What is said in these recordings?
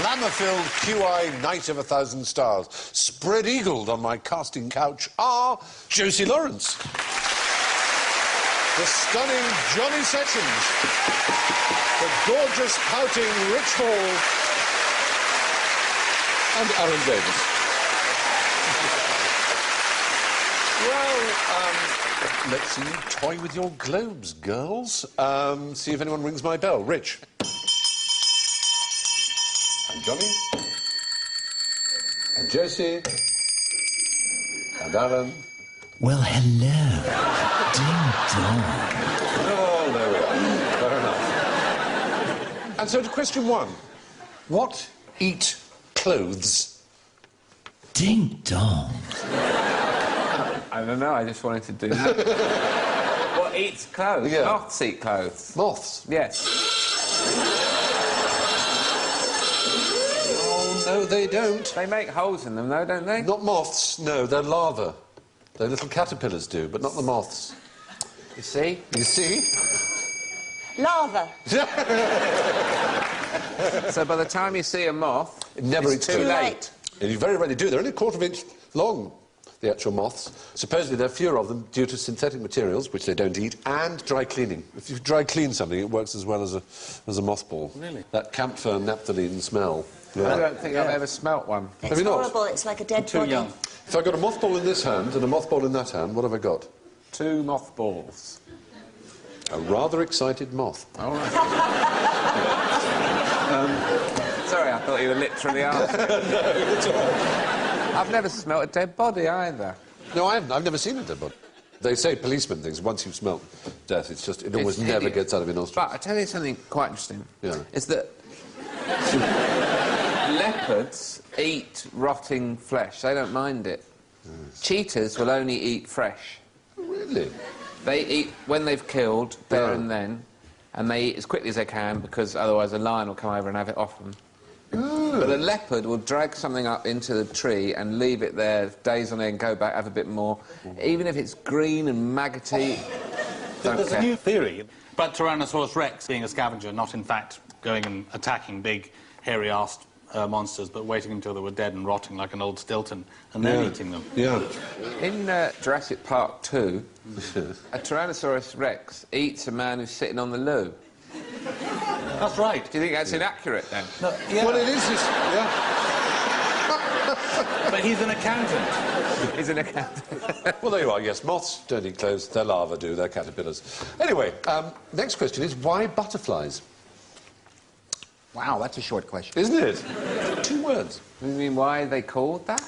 glamour-filled QI Knight of 1,000 Stars, spread-eagled on my casting couch are Josie Lawrence, the stunning Johnny Sessions, the gorgeous, pouting Rich Hall, and Aaron Davis. Well, let's see you toy with your globes, girls. See if anyone rings my bell. Rich. And Johnny. And Josie. And Aaron. Well, hello. Ding dong. Oh, there we are. Fair enough. And so to question one. What eat clothes? Ding dong. I don't know, I just wanted to do that. What eats clothes? Yeah. Moths eat clothes. Moths? Yes. Oh, no, they don't. They make holes in them, though, don't they? Not moths, no, they're larvae. Their little caterpillars do, but not the moths. You see? You see? Lava. So by the time you see a moth, It never it's eats too clothes. late. And you very rarely do. They're only a quarter of an inch long, the actual moths. Supposedly there are fewer of them due to synthetic materials, which they don't eat, and dry cleaning. If you dry clean something, it works as well as a mothball. Really? That camphor naphthalene smell. Yeah. I don't think I've ever smelt one. It's Have you not? horrible. It's like a dead Too body. young. So I've got a mothball in this hand and a mothball in that hand. What have I got? 2 mothballs. A rather excited moth. All right. Sorry, I thought you were literally asking. No, it's all right. I've never smelt a dead body either. No, I haven't. I've never seen a dead body. They say policeman things. Once you've smelt death, it almost never hideous. gets out of your nostrils. But I tell you something quite interesting. Yeah. Is that leopards eat rotting flesh. They don't mind it. Yes. Cheetahs will only eat fresh. Really? They eat when they've killed, there and then, and they eat as quickly as they can because otherwise a lion will come over and have it off them. Oh. But a leopard will drag something up into the tree and leave it there days on end, go back, have a bit more. Even if it's green and maggoty, don't There's care. a new theory about Tyrannosaurus rex being a scavenger, not in fact going and attacking big, hairy-assed monsters, but waiting until they were dead and rotting like an old Stilton, and then eating them. Yeah. In Jurassic Park 2, a Tyrannosaurus rex eats a man who's sitting on the loo. That's right. Do you think that's inaccurate, then? No, yeah. Well, it is. Yeah. But he's an accountant. He's an accountant. Well, there you are. Yes, moths don't eat clothes. Their larvae do. They're caterpillars. Anyway, next question is why butterflies? Wow, that's a short question. Isn't it? 2 words. You mean why are they called that?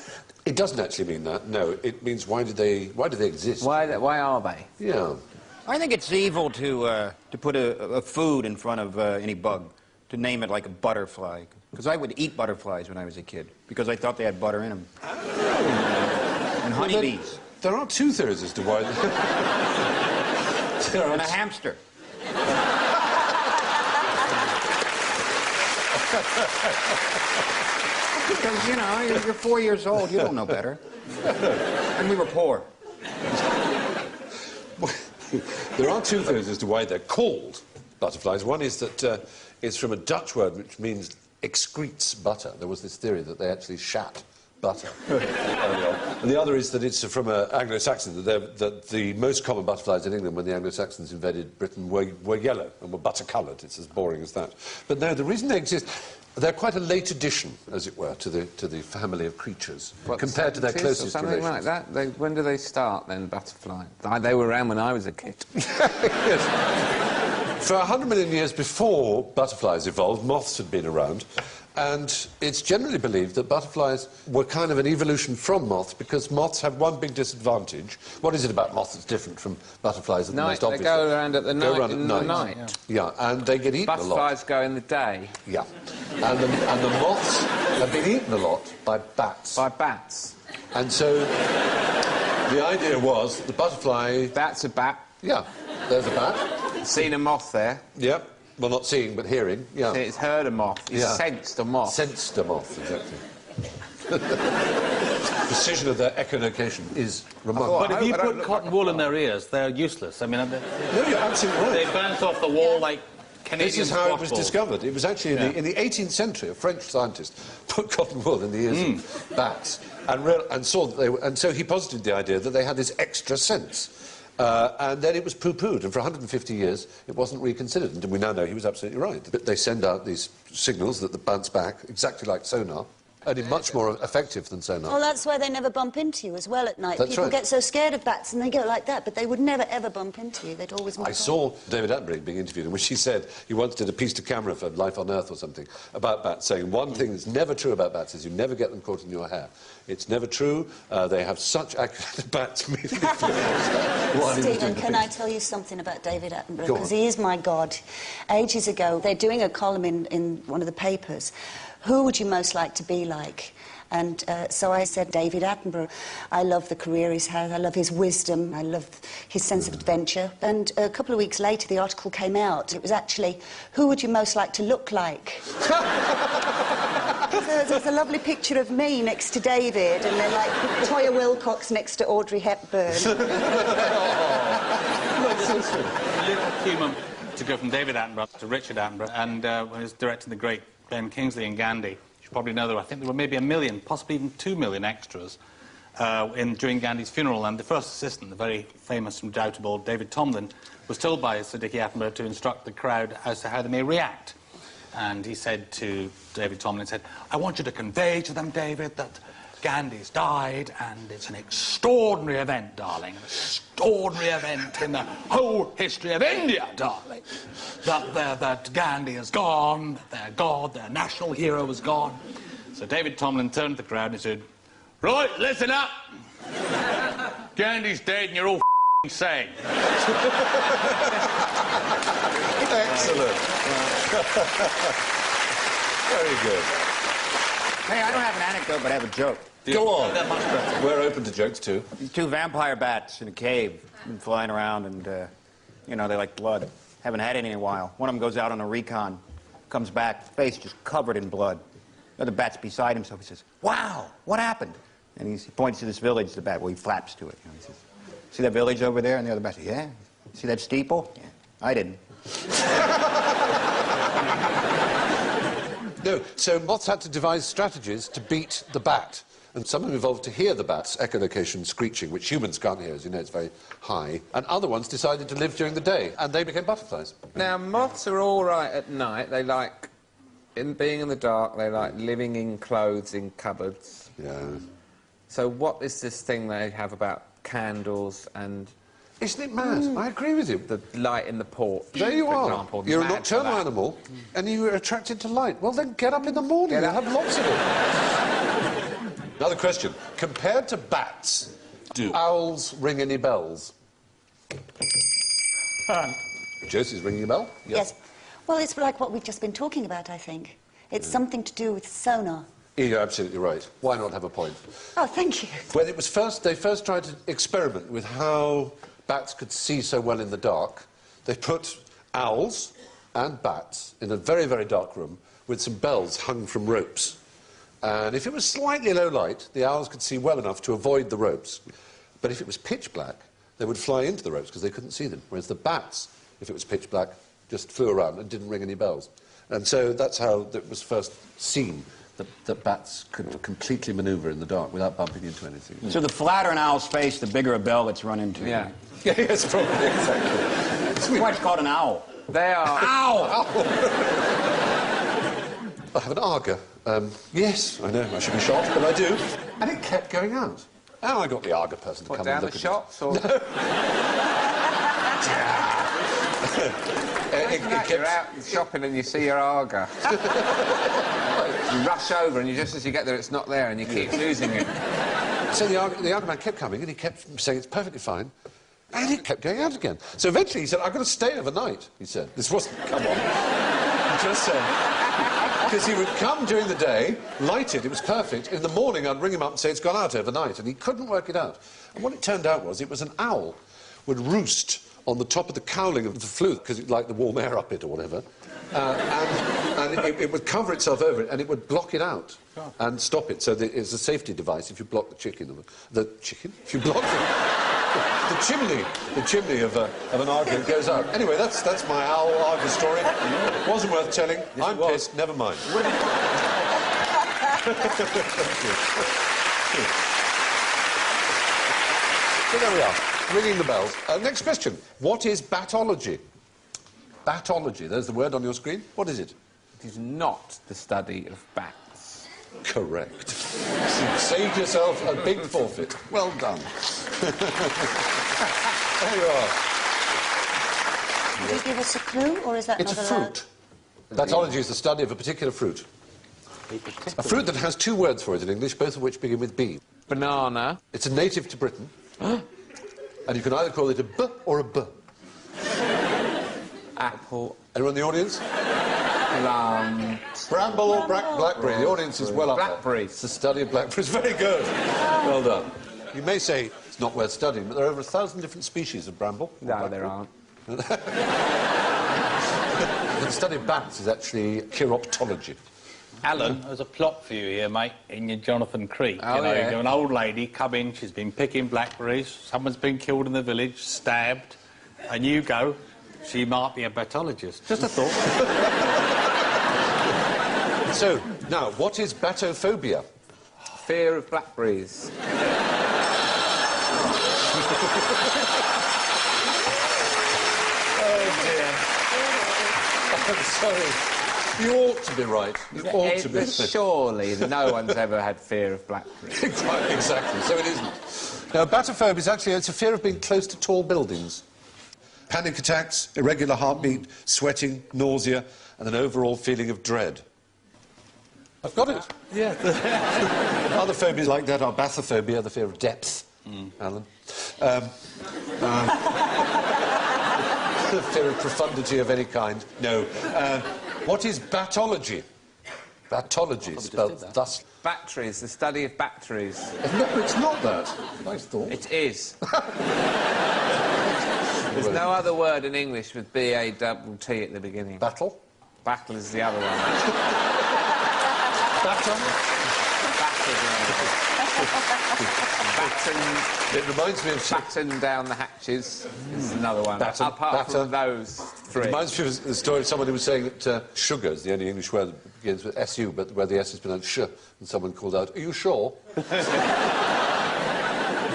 It doesn't actually mean that. No, it means why do they exist? Why are they? Yeah. I think it's evil to put a food in front of any bug, to name it like a butterfly. Because I would eat butterflies when I was a kid, because I thought they had butter in them. And honeybees. There are 2 theories as to why. And a hamster. Because, you know, you're 4 years old, you don't know better. And we were poor. There are 2 theories as to why they're called butterflies. One is that it's from a Dutch word which means excretes butter. There was this theory that they actually shat butter early on. And the other is that it's from Anglo-Saxon, that the most common butterflies in England when the Anglo-Saxons invaded Britain were yellow and were butter-coloured. It's as boring as that. But no, the reason they exist, they're quite a late addition, as it were, to the family of creatures, compared to their closest something relations. like that? When do they start, then, butterfly? They were around when I was a kid. Yes. For 100 million years before butterflies evolved, moths had been around, and it's generally believed that butterflies were kind of an evolution from moths, because moths have one big disadvantage. What is it about moths that's different from butterflies? That's the most obvious? They go around at the Go night. around at night. Yeah, and they get eaten a lot. Butterflies go in the day. Yeah. And the moths have been eaten a lot by bats. By bats. And so the idea was the butterfly... That's a bat. Yeah, there's a bat. Seen a moth there. Yeah. Well, not seeing, but hearing, yeah. It's heard a moth. It's sensed a moth. Sensed a moth, exactly. Precision of their echolocation is remarkable. But if you put cotton wool in their ears, they're useless. I mean, No, you're absolutely right. they bounce off the wall like Canadian This is how it squash was balls. discovered. It was actually in the 18th century. A French scientist put cotton wool in the ears of bats and saw that they were, and so he posited the idea that they had this extra sense. And then it was poo-pooed, and for 150 years it wasn't reconsidered. And we now know he was absolutely right. But they send out these signals that bounce back, exactly like sonar, only much more effective than sonar. Well, that's why they never bump into you as well at night. That's People right. get so scared of bats and they go like that, but they would never, ever bump into you. They'd always move I on. saw David Attenborough being interviewed, in which he said he once did a piece to camera for Life on Earth or something about bats, saying one thing that's never true about bats is you never get them caught in your hair. It's never true. They have such accurate bats. Stephen, can I tell you something about David Attenborough? Because he is my god. Ages ago, they're doing a column in one of the papers. Who would you most like to be like? And so I said, David Attenborough. I love the career he's had. I love his wisdom. I love his sense of adventure. And a couple of weeks later, the article came out. It was actually, who would you most like to look like? So there's a lovely picture of me next to David, and then, like, Toya Wilcox next to Audrey Hepburn. Little humour to go from David Attenborough to Richard Attenborough, and when he was directing the great Ben Kingsley and Gandhi. You probably know that I think there were maybe 1 million, possibly even 2 million extras during Gandhi's funeral, and the first assistant, the very famous and redoubtable David Tomlin, was told by Sir Dickie Attenborough to instruct the crowd as to how they may react. And he said to David Tomlin, I want you to convey to them, David, that Gandhi's died, and it's an extraordinary event, darling, an extraordinary event in the whole history of India, darling, that Gandhi is gone, that their god, their national hero is gone. So David Tomlin turned to the crowd and he said, right, listen up. Gandhi's dead and you're all sane. Excellent. Very good. Hey, I don't have an anecdote, but I have a joke. Go on. We're open to jokes, too. These 2 vampire bats in a cave, been flying around, and, you know, they like blood. Haven't had any in a while. One of them goes out on a recon, comes back, face just covered in blood. The other bat's beside himself. He says, wow, what happened? And he points to this village, the bat. Well, he flaps to it. You know, he says, see that village over there? And the other bat says, yeah. See that steeple? Yeah. I didn't. No, so moths had to devise strategies to beat the bat. And some of them evolved to hear the bat's echolocation screeching, which humans can't hear, as you know, it's very high. And other ones decided to live during the day, and they became butterflies. Now, moths are all right at night. They like being in the dark. They like living in clothes in cupboards. Yeah. So what is this thing they have about candles and... Isn't it mad? I agree with you. The light in the porch, There you for are. example. You're a Mad for nocturnal that. animal, and you are attracted to light. Well, then get up in the morning. Get You'll up. have lots of it. Another question. Compared to bats, do owls ring any bells? Josie's ringing a bell? Yes. Well, it's like what we've just been talking about, I think. It's something to do with sonar. You're absolutely right. Why not have a point? Oh, thank you. When it was they first tried to experiment with how bats could see so well in the dark, they put owls and bats in a very, very dark room with some bells hung from ropes. And if it was slightly low light, the owls could see well enough to avoid the ropes. But if it was pitch black, they would fly into the ropes because they couldn't see them. Whereas the bats, if it was pitch black, just flew around and didn't ring any bells. And so that's how it was first seen, that bats could completely manoeuvre in the dark without bumping into anything. So the flatter an owl's face, the bigger a bell it's run into. Yeah. Yes, probably, exactly. That's why it's called an owl. They are... Ow! I have an Arga. Yes, I know, I should be shocked, but I do. And it kept going out. And I got the Arga person to What, come down and look the at shops, or...? You're out shopping and you see your Arga. You rush over and just as you get there, it's not there and you keep losing it. So the Arga man kept coming and he kept saying it's perfectly fine. And it kept going out again. So eventually he said, I've got to stay overnight, he said. This wasn't, come on. Just said. Because he would come during the day, light it was perfect. In the morning, I'd ring him up and say it's gone out overnight, and he couldn't work it out. And what it turned out was it was an owl would roost on the top of the cowling of the flue, because it liked the warm air up it or whatever, and it would cover itself over it, and it would block it out and stop it. So it's a safety device if you block the chicken. The chicken? If you block the... The chimney of an argument goes out. Anyway, that's my owl Argus story. Wasn't worth telling. I'm pissed. Never mind. So there we are, ringing the bells. Next question. What is batology? Batology. There's the word on your screen. What is it? It is not the study of bats. Correct. You've saved yourself a big forfeit. Well done. There you are. Will you give us a clue, or is that It's a not allowed? fruit. Batology is the study of a particular fruit. A fruit that has two words for it in English, both of which begin with B. Banana. It's a native to Britain. And you can either call it a B or a B. Apple. Anyone in the audience? Plum. Bramble or blackberry? The audience is well up there. Blackberry. It's the study of blackberries. Very good. Well done. You may say it's not worth studying, but there are over 1,000 different species of bramble. No, there aren't. The study of bats is actually chiroptology. Alan, there's a plot for you here, mate, in your Jonathan Creek. Oh, you know, yeah. you're an old lady, come in, she's been picking blackberries, someone's been killed in the village, stabbed, and you go, she might be a batologist. Just a thought. So, now, what is batophobia? Fear of blackberries. Oh, dear. I'm sorry. You ought to be right. You ought to be. Surely no one's ever had fear of blackberries. Exactly, so it isn't. Now, batophobia is actually it's a fear of being close to tall buildings. Panic attacks, irregular heartbeat, sweating, nausea, and an overall feeling of dread. I've got it. Yeah. Other phobias like that are bathophobia, the fear of depth, Alan. The fear of profundity of any kind. No. What is batology? Batology, spelled thus. Batteries, the study of batteries. No, it's not that. Nice thought. It is. There's no other word in English with B-A-double-T at the beginning. Battle? Battle is the other one. Baton? Batten. It reminds me of... Batten down the hatches is another one. Batten, Apart batter. from those It three. reminds me of the story of someone who was saying that sugar is the only English word that begins with S-U, but where the S is pronounced sh, and someone called out, "Are you sure?"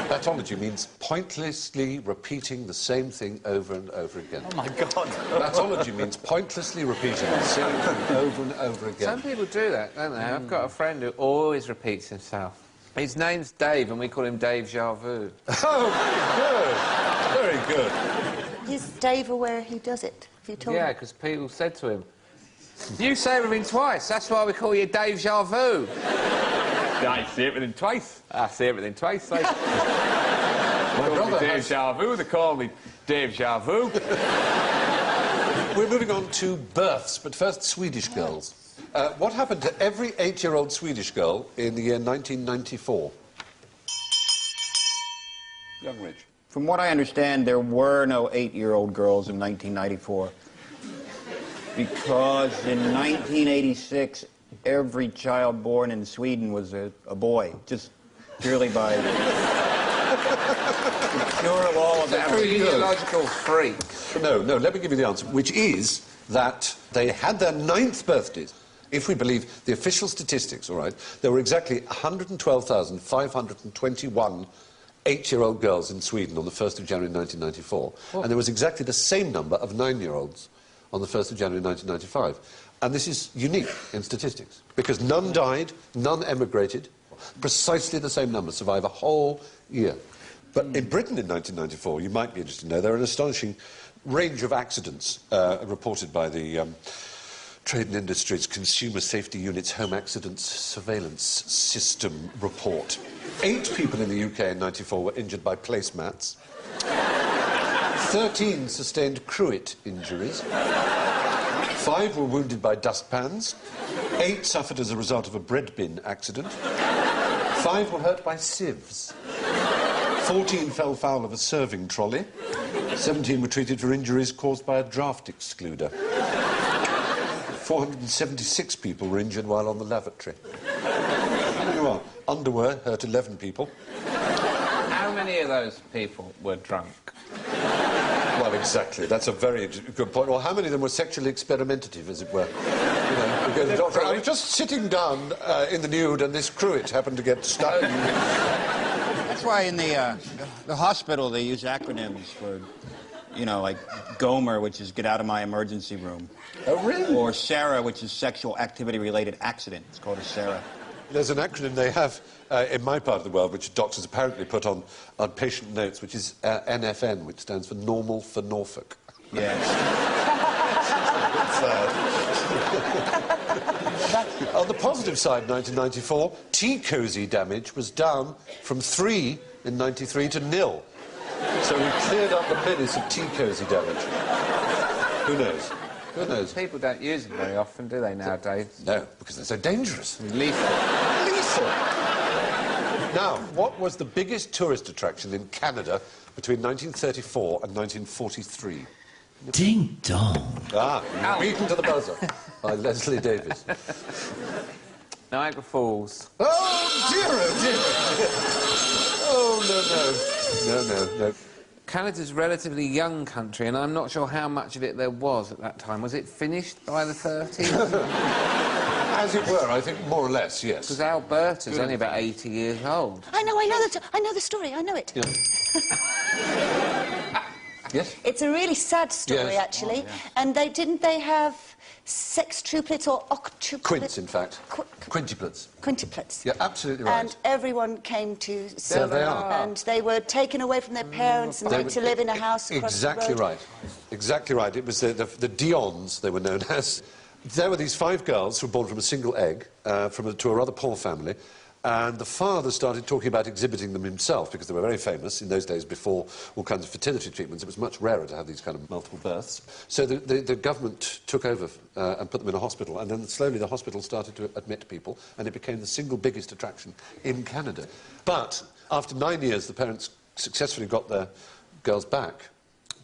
Batology means pointlessly repeating the same thing over and over again. Oh, my God. Batology means pointlessly repeating the same thing over and over again. Some people do that, don't they? I've got a friend who always repeats himself. His name's Dave, and we call him Dave Jarvu. Oh, very good. Very good. Is Dave aware he does it? Have you told Yeah, him? because people said to him, "You say everything twice, that's why we call you Dave Jarvu." I see everything twice. I see everything twice. My brother Dave has- Jarvu, they call me Dave Jarvu. We're moving on to births, but first Swedish girls. What happened to every 8-year-old Swedish girl in the year 1994? Young Rich. From what I understand, there were no 8-year-old girls in 1994. Because in 1986, every child born in Sweden was a boy, just purely by pure law of A genealogical freak. No, let me give you the answer, which is that they had their 9th birthdays. If we believe the official statistics, all right, there were exactly 112,521 8-year-old girls in Sweden on the 1st of January 1994, and there was exactly the same number of 9-year-olds on the 1st of January 1995. And this is unique in statistics, because none died, none emigrated, precisely the same number survive a whole year. But in Britain in 1994, you might be interested to know, there are an astonishing range of accidents reported by the Trade and Industries Consumer Safety Unit's Home Accidents Surveillance System report. 8 people in the UK in 94 were injured by placemats. 13 sustained cruet injuries. 5 were wounded by dustpans. 8 suffered as a result of a bread bin accident. 5 were hurt by sieves. 14 fell foul of a serving trolley. 17 were treated for injuries caused by a draft excluder. 476 people were injured while on the lavatory. There you are. Underwear hurt 11 people. How many of those people were drunk? Well, exactly. That's a very good point. Well, how many of them were sexually experimentative, as it were? You know, because the doctor, I was just sitting down in the nude, and this cruet happened to get stuck. That's why in the hospital they use acronyms for, you know, like GOMER, which is get out of my emergency room. Oh, really? Or SARA, which is sexual activity-related accident. It's called a SARA. There's an acronym they have in my part of the world, which doctors apparently put on patient notes, which is NFN, which stands for Normal for Norfolk. Yes. On the positive side, 1994, tea cosy damage was down from 3 in 93 to 0. So we cleared up the menace of tea cosy damage. Who knows? Who knows? People don't use them very often, do they, nowadays? No, because they're so dangerous. Lethal. Lethal. Now, what was the biggest tourist attraction in Canada between 1934 and 1943? Ding dong. Ah, beaten to the buzzer by Leslie Davis. Niagara Falls. Oh, dear, oh, dear. Oh, no. Canada's a relatively young country, and I'm not sure how much of it there was at that time. Was it finished by the 30s? As it were, I think more or less, yes. Because Alberta's only about 80 years old. I know the story, I know it. Yeah. Yes? It's a really sad story, Yes. actually. Oh, yeah. And didn't they have sextuplets or octuplets? Quints, in fact. Quintuplets. Quintuplets. Yeah, absolutely right. And everyone came to see There they them, are. and they were taken away from their parents and made to live in a house across Exactly the road. right. Exactly right. It was the Dions, they were known as. There were these 5 girls who were born from a single egg to a rather poor family, and the father started talking about exhibiting them himself because they were very famous. In those days, before all kinds of fertility treatments, it was much rarer to have these kind of multiple births. So the government took over and put them in a hospital, and then slowly the hospital started to admit people, and it became the single biggest attraction in Canada. But after 9 years, the parents successfully got their girls back,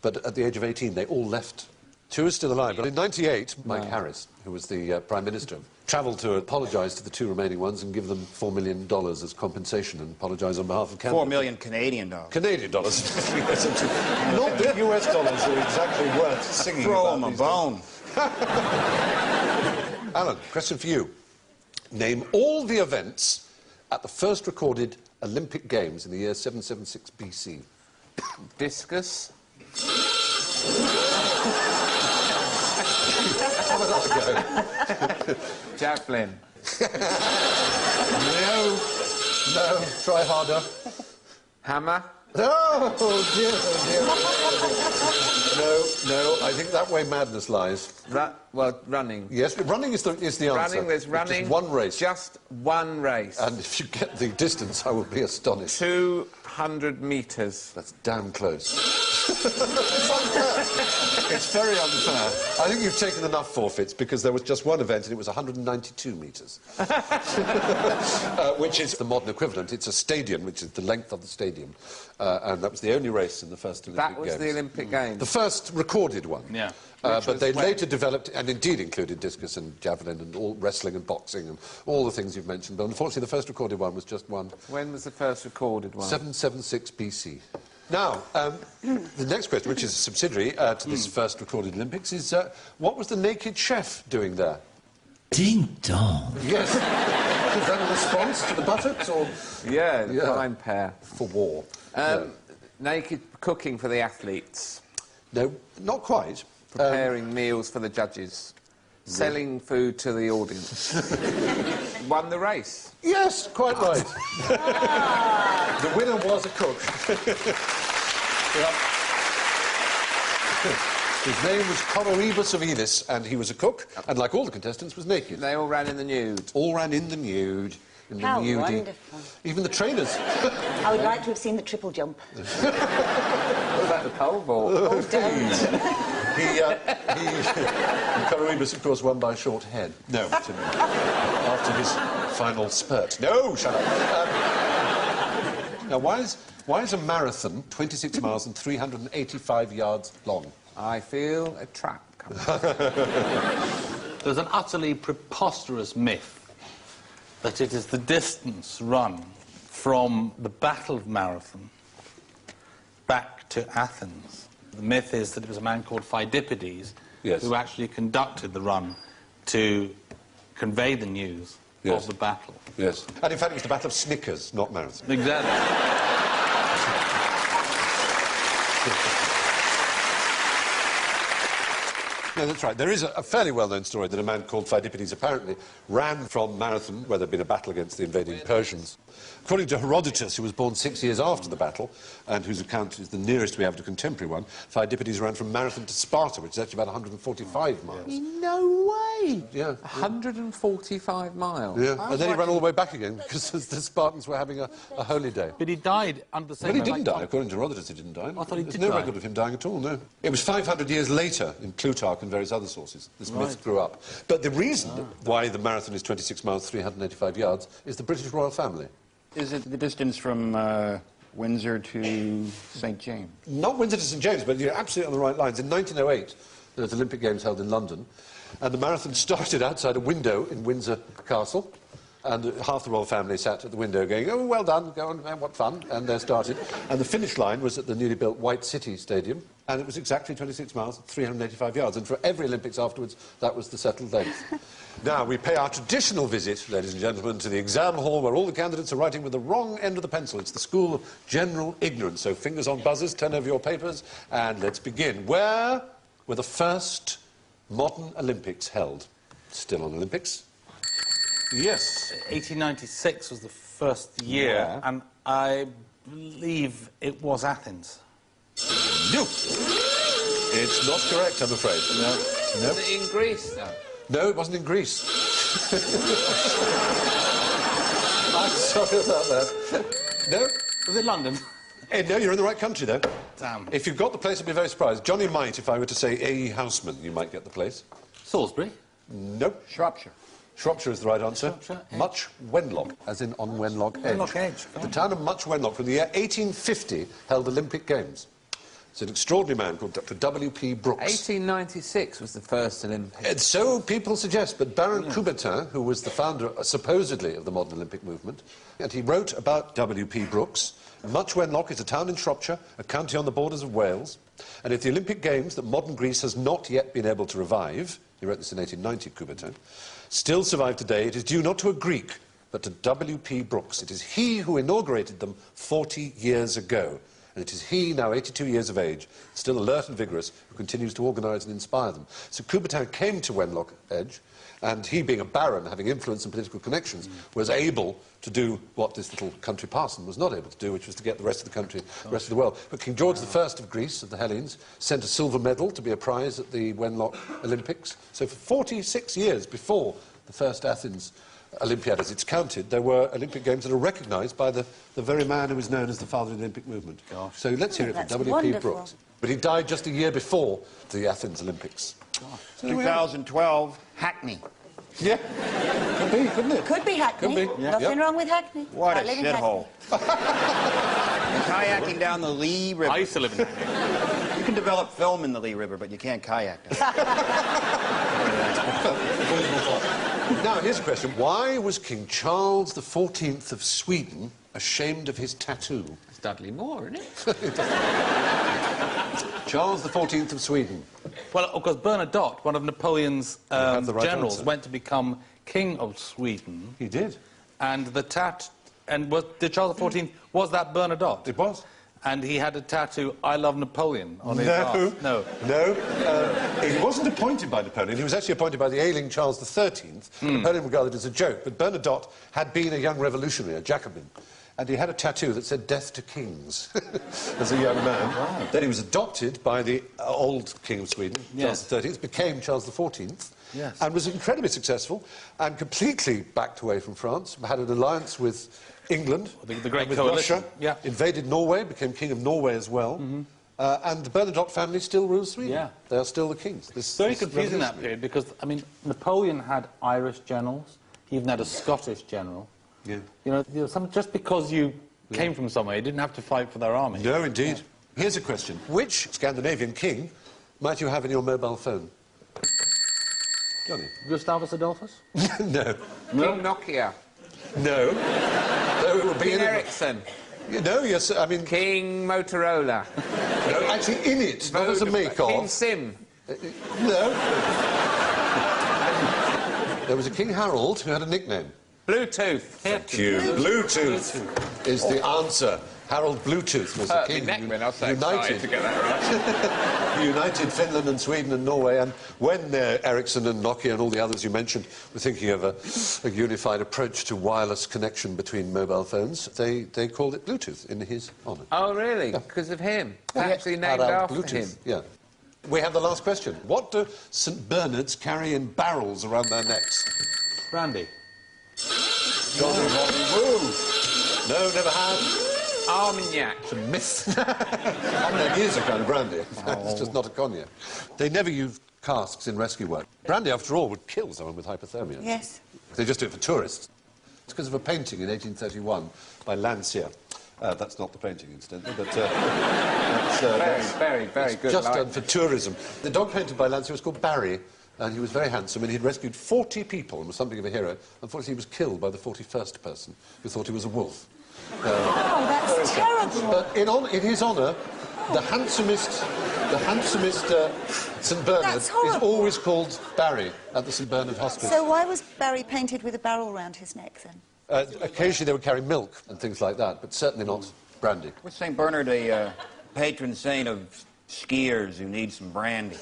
but at the age of 18, they all left. 2 are still alive, but in 98, Mike Harris, who was the Prime Minister, travelled to apologise to the 2 remaining ones and give them $4 million as compensation and apologise on behalf of Canada. 4 million Canadian dollars. Canadian dollars. Not the US dollars are exactly worth singing Throw about them a these bone. days. Alan, question for you. Name all the events at the first recorded Olympic Games in the year 776 BC. Discus. Have another go. Javelin. No, try harder. Hammer. Oh, dear, No, I think that way madness lies. Running. Yes, but running is the answer. Running, there's It's running. just one race. Just one race. And if you get the distance, I would be astonished. 200 metres. That's damn close. It's unfair. It's very unfair. I think you've taken enough forfeits because there was just one event and it was 192 metres. Which is the modern equivalent. It's a stadium, which is the length of the stadium. And that was the only race in the first Olympic Games. That was the Olympic Games. The first recorded one. Yeah. But they later developed, and indeed included discus and javelin and all wrestling and boxing and all the things you've mentioned. But unfortunately, the first recorded one was just one. When was the first recorded one? 776 BC. Now, the next question, which is a subsidiary to this first recorded Olympics, is what was the naked chef doing there? Ding dong. Yes. Is that a response to the buttocks or Yeah, the fine pair. for war? Naked cooking for the athletes. No, not quite. Preparing meals for the judges. Selling food to the audience. Won the race. Yes, quite right. The winner was a cook. Yep. His name was Cororibus of Elis, and he was a cook, and like all the contestants, was naked. They all ran in the nude. All ran in the nude. In the How nudie. wonderful. Even the trainers. I would like to have seen the triple jump. What about the pole vault? Oh, don't. Cororibus, of course, won by a short head. No, after his final spurt. No, shut up. Now, why is a marathon 26 miles and 385 yards long? I feel a trap coming. There's an utterly preposterous myth that it is the distance run from the Battle of Marathon to Athens. The myth is that it was a man called Pheidippides Yes. who actually conducted the run to convey the news Yes. of the battle. Yes. And in fact, it was the Battle of Snickers, not Marathon. Exactly. No, that's right. There is a fairly well-known story that a man called Pheidippides apparently ran from Marathon, where there'd been a battle against the invading Persians. According to Herodotus, who was born 6 years after the battle, and whose account is the nearest we have to contemporary one, Pheidippides ran from Marathon to Sparta, which is actually about 145 miles. No way! Yeah. 145 miles. Yeah, and then he ran all the way back again because the Spartans were having a holy day. But he died under the same... But he didn't die. According to Herodotus, he didn't die. I thought he There's did no die. record of him dying at all, no. It was 500 years later, in Plutarch and various other sources, this myth grew up. But the reason why the marathon is 26 miles, 385 yards, is the British royal family. Is it the distance from Windsor to St. James? Not Windsor to St James, but you're absolutely on the right lines. In 1908, there was Olympic Games held in London, and the marathon started outside a window in Windsor Castle, and half the royal family sat at the window going, "Oh, well done, go on, man, what fun," and they started. And the finish line was at the newly built White City Stadium, and it was exactly 26 miles, 385 yards, and for every Olympics afterwards, that was the settled length. Now, we pay our traditional visit, ladies and gentlemen, to the exam hall where all the candidates are writing with the wrong end of the pencil. It's the school of general ignorance. So fingers on buzzers, turn over your papers, and let's begin. Where were the first modern Olympics held? Still on Olympics? Yes. 1896 was the first year, Yeah. and I believe it was Athens. No. It's not correct, I'm afraid. No. Was it in Greece, though? No, it wasn't in Greece. I'm sorry about that. No? Was it London? No, you're in the right country, though. Damn. If you've got the place, I'd be very surprised. Johnny might, if I were to say A.E. Houseman, you might get the place. Salisbury? Nope. Shropshire. Shropshire is the right answer. Shropshire, Edge. Much Wenlock, as in on Wenlock Edge. Wenlock Edge, The town of Much Wenlock, from the year 1850, held Olympic Games. It's an extraordinary man called Dr. W.P. Brooks. 1896 was the first Olympics. And so people suggest, but Baron Coubertin, who was the founder, supposedly, of the modern Olympic movement, and he wrote about W.P. Brooks. Much Wenlock is a town in Shropshire, a county on the borders of Wales, and if the Olympic Games that modern Greece has not yet been able to revive, he wrote this in 1890, Coubertin, still survive today, it is due not to a Greek, but to W.P. Brooks. It is he who inaugurated them 40 years ago. And it is he, now 82 years of age, still alert and vigorous, who continues to organise and inspire them. So Coubertin came to Wenlock Edge, and he, being a baron, having influence and political connections, was able to do what this little country parson was not able to do, which was to get the rest of the country, the rest of the world. But King George I of Greece, of the Hellenes, sent a silver medal to be a prize at the Wenlock Olympics. So for 46 years before the first Athens Olympiad, as it's counted, there were Olympic Games that are recognised by the very man who is known as the father of the Olympic movement. Gosh. So let's hear it from That's W.P. wonderful. Brooks. But he died just a year before the Athens Olympics. So there we are. 2012, Hackney. Yeah, could be, couldn't it? Could be Hackney. Could be, yeah. Nothing Yep. wrong with Hackney. What I a live in Hackney. shithole. And kayaking down the Lee River. I used to live in Hackney. You can develop film in the Lee River, but you can't kayak down. Now, here's a question. Why was King Charles XIV of Sweden ashamed of his tattoo? It's Dudley Moore, isn't it? Charles XIV of Sweden. Well, because Bernadotte, one of Napoleon's have the right generals, answer. went to become king of Sweden, He did. and did Charles XIV, was that Bernadotte? It was. And he had a tattoo, I love Napoleon, on his arse. No. No. He wasn't appointed by Napoleon. He was actually appointed by the ailing Charles XIII. Napoleon regarded it as a joke. But Bernadotte had been a young revolutionary, a Jacobin. And he had a tattoo that said, "Death to Kings," as a young man. Wow. Then he was adopted by the old King of Sweden, Yes. Charles XIII, became Charles XIV, Yes. and was incredibly successful, and completely backed away from France, had an alliance with England, The Great and with Coalition, Russia, yeah. invaded Norway, became King of Norway as well, and the Bernadotte family still rules Sweden. Yeah. They are still the kings. It's very confusing, that period, because, I mean, Napoleon had Irish generals, he even had a Scottish general. Yeah. You know, just because you came from somewhere, you didn't have to fight for their army. No, indeed. Here's a question. Which Scandinavian king might you have in your mobile phone? Johnny? Gustavus Adolphus? No. King Nokia. No. No, it would be... King Ericsson. No, yes, I mean... King Motorola. No, actually in it, not as a King make-off. Sim. No. There was a King Harold who had a nickname. Bluetooth. Thank you. Bluetooth is the answer. Harold Bluetooth was the king neck who when I was so excited to get that right. He united Finland and Sweden and Norway, and when Ericsson and Nokia and all the others you mentioned were thinking of a unified approach to wireless connection between mobile phones, they called it Bluetooth in his honour. Oh, really? Because of him? Actually named Harold after Bluetooth. him? Yeah. We have the last question. What do St Bernards carry in barrels around their necks? Brandy. Johnny Woo! No, never had. Armagnac. It's a myth. Armagnac is a kind of brandy. It's just not a cognac. They never use casks in rescue work. Brandy, after all, would kill someone with hypothermia. Yes. They just do it for tourists. It's because of a painting in 1831 by Landseer. That's not the painting, incidentally, but... very good. Just done for tourism. The dog painted by Landseer was called Barry, and he was very handsome, and he'd rescued 40 people and was something of a hero. Unfortunately, he was killed by the 41st person, who thought he was a wolf. Oh, that's terrible. But in his honour, the handsomest St Bernard is always called Barry at the St Bernard Hospital. So why was Barry painted with a barrel round his neck, then? Occasionally they would carry milk and things like that, but certainly not brandy. Was St. Bernard a patron saint of skiers who need some brandy?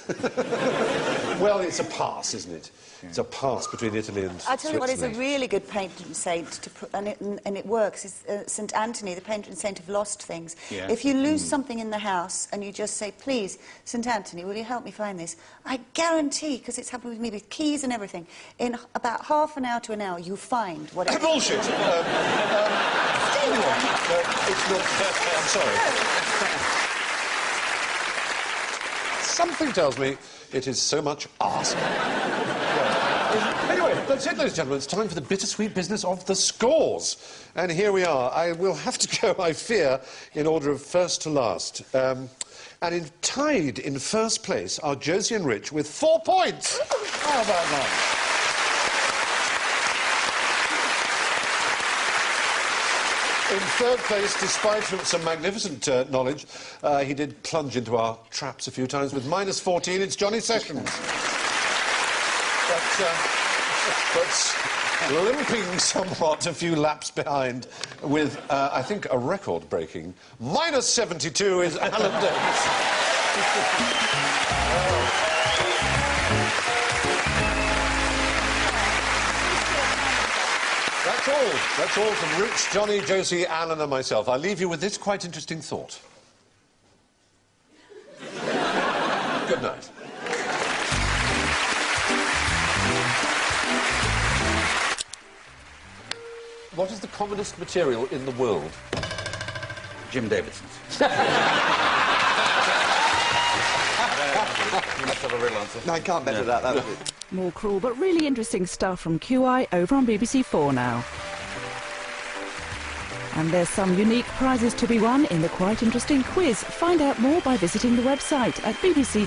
Well, it's a pass, isn't it? It's a pass between Italy and I tell you what is a Switzerland. really good patron saint, and it works, is St Anthony, the patron saint of lost things. Yeah. If you lose something in the house and you just say, please, St Anthony, will you help me find this? I guarantee, because it's happened with me with keys and everything, in about half an hour to an hour, you find whatever... Bullshit! It's not... I'm sorry. Something tells me it is so much arse. Anyway, that's it, ladies and gentlemen. It's time for the bittersweet business of the scores. And here we are. I will have to go, I fear, in order of first to last. Tied in first place are Josie and Rich with 4 points. How about that? In third place, despite some magnificent knowledge, he did plunge into our traps a few times with -14. It's Johnny Sessions. But limping somewhat a few laps behind with, I think, a record-breaking -72 is Alan Davis. That's all from Rich, Johnny, Josie, Alan and myself. I'll leave you with this quite interesting thought. Good night. What is the commonest material in the world? Jim Davidson's. You must have a real answer. No, I can't better that. That was it. More cruel but really interesting stuff from QI over on BBC4 now. And there's some unique prizes to be won in the quite interesting quiz. Find out more by visiting the website at bbc.co.uk/QI.